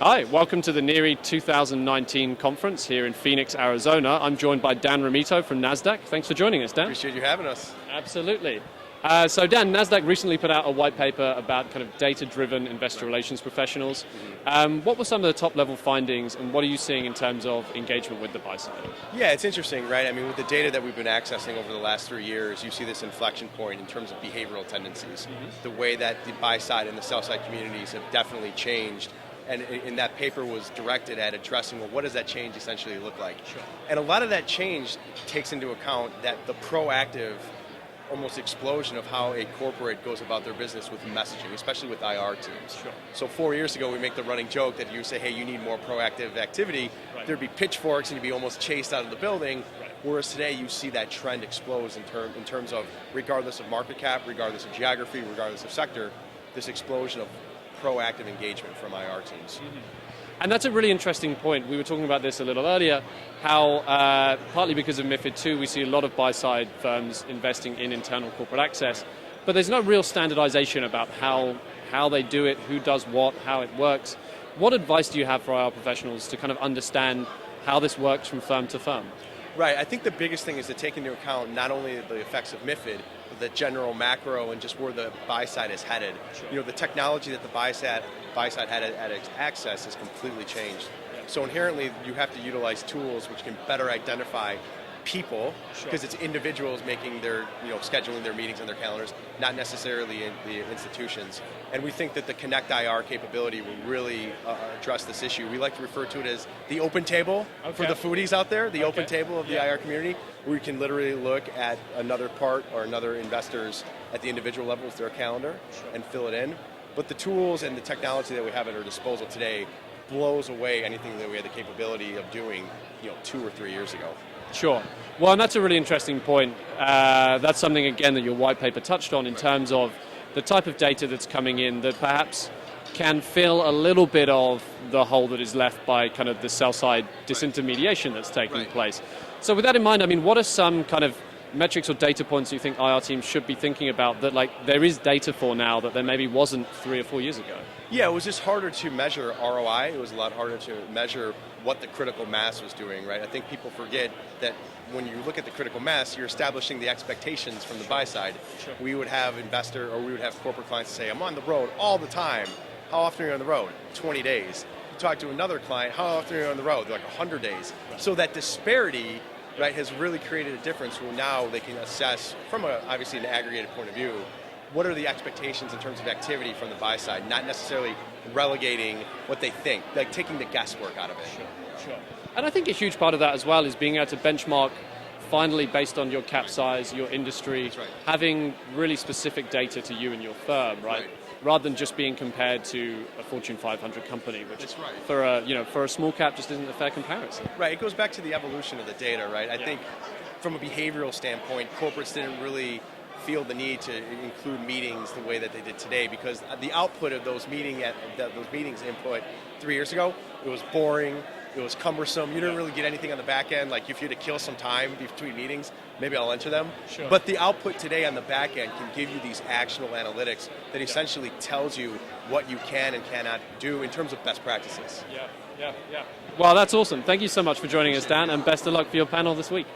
Hi, welcome to the NIRI 2019 conference here in Phoenix, Arizona. I'm joined by Dan Romito from Nasdaq. Thanks for joining us, Dan. Appreciate you having us. Absolutely. So Dan, Nasdaq recently put out a white paper about kind of data-driven investor relations professionals. What were some of the top-level findings, and what are you seeing in terms of engagement with the buy side? Yeah, it's interesting, right? I mean, with the data that we've been accessing over the last 3 years, you see this inflection point in terms of behavioral tendencies. The way that the buy side and the sell side communities have definitely changed. And that paper was directed at addressing, well, what does that change essentially look like? Sure. And a lot of that change takes into account that the proactive almost explosion of how a corporate goes about their business with messaging, especially with IR teams. Sure. So 4 years ago, we make the running joke that you say, hey, you need more proactive activity. Right. There'd be pitchforks and you'd be almost chased out of the building. Right. Whereas today, you see that trend explode in terms of, regardless of market cap, regardless of geography, regardless of sector, this explosion of proactive engagement from IR teams. And that's a really interesting point. We were talking about this a little earlier, how partly because of MiFID II, we see a lot of buy-side firms investing in internal corporate access, but there's no real standardization about how they do it, who does what, how it works. What advice do you have for IR professionals to kind of understand how this works from firm to firm? Right, I think the biggest thing is to take into account not only the effects of MiFID, but the general macro and just where the buy side is headed. Sure. You know, the technology that the buy side had at its access has completely changed. Yeah. So inherently, you have to utilize tools which can better identify people, because it's individuals making their, scheduling their meetings on their calendars, not necessarily in the institutions. And we think that the Connect IR capability will really address this issue. We like to refer to it as the open table for the foodies out there, the open table of the IR community, where you can literally look at another part or another investors at the individual levels, their calendar, and fill it in. But the tools and the technology that we have at our disposal today blows away anything that we had the capability of doing 2 or 3 years ago. Sure. Well, and that's a really interesting point. That's something, again, that your white paper touched on in terms of the type of data that's coming in that perhaps can fill a little bit of the hole that is left by kind of the sell-side disintermediation that's taking place. So with that in mind, I mean, what are some kind of metrics or data points you think IR teams should be thinking about that, like, there is data for now that there maybe wasn't 3 or 4 years ago? Yeah, it was just harder to measure ROI. It was a lot harder to measure what the critical mass was doing, right? I think people forget that when you look at the critical mass, you're establishing the expectations from the buy side. Sure. We would have we would have corporate clients say, I'm on the road all the time. How often are you on the road? 20 days. You talk to another client, how often are you on the road? They're like 100 days. Right. So that disparity, right, has really created a difference where now they can assess, from obviously an aggregated point of view, what are the expectations in terms of activity from the buy side, not necessarily relegating what they think, like taking the guesswork out of it. Sure. And I think a huge part of that as well is being able to benchmark finally based on your cap size, your industry, having really specific data to you and your firm, right? Rather than just being compared to a Fortune 500 company, which for a small cap just isn't a fair comparison. Right, it goes back to the evolution of the data, right? I think from a behavioral standpoint, corporates didn't really feel the need to include meetings the way that they did today, because the output of those meetings input 3 years ago, it was boring, it was cumbersome. You didn't really get anything on the back end. Like if you had to kill some time between meetings, maybe I'll enter them. Sure. But the output today on the back end can give you these actionable analytics that essentially tells you what you can and cannot do in terms of best practices. Yeah. Well, that's awesome. Thank you so much for joining us, Dan, and best of luck for your panel this week.